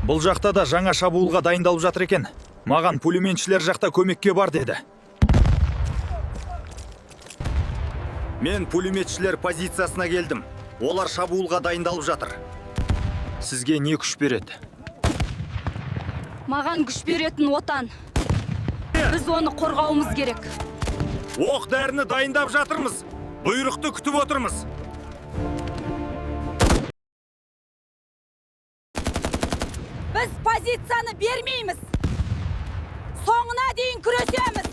Бұл жақта да жаңа шабуылға дайындалып жатыр екен. Маған пулеметшілер жақта көмекке бар деді. Мен пулеметшілер позициясына келдім. Олар шабуылға дайындалып жатыр. Сізге не күш береді? Маған күш беретін отан. Біз оны қорғауымыз керек. Оқ дәріні дайындап жатырмыз. Бұйрықты күтіп отырмыз. Біз позицияны бермейміз. Соңына дейін күресеміз.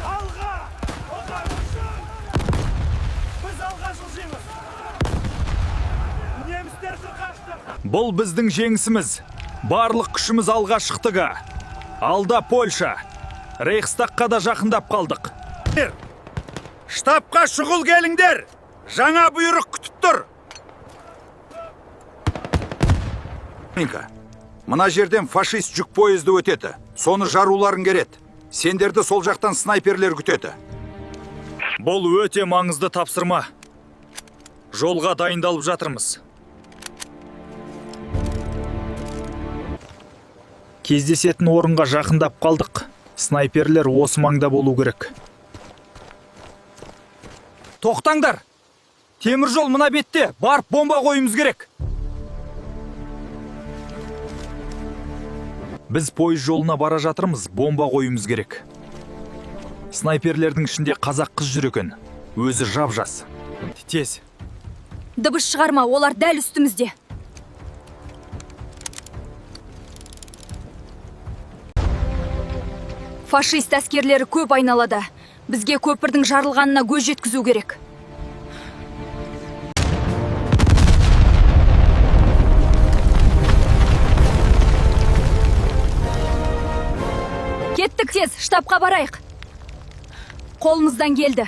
Алға! Отан үшін! Біз алға жылжимыз. Немістерді қаштық. Бұл біздің жеңісіміз. Барлық күшіміз алға шықтыға. Алда Польша. Рейхстагқа да жақындап қалдық. Штабқа шұғыл келіңдер. Жаңа бұйрық күтіп тұр. Мына жерден фашист жүк поезды өтеді. Соны жаруларын кереді. Сендерді сол жақтан снайперлер күтеді. Бұл өте маңызды тапсырма. Жолға дайындалып жатырмыз. Кездесетін орынға жақындап қалдық. Снайперлер осы маңда болу керек. Тоқтаңдар! Темір жол мына бетте. Барып бомба қойымыз керек. Біз пойыз жолына бара жатырмыз, бомба қойымыз керек. Снайперлердің ішінде қазақ қыз жүр екен. Өзі жап-жас. Тез. Дыбыс шығарма, олар дәл үстімізде. Фашист әскерлері көп айналада. Бізге көпірдің жарылғанына көз жеткізу керек. Кеттік тез, штабқа барайық. Қолымыздан келді.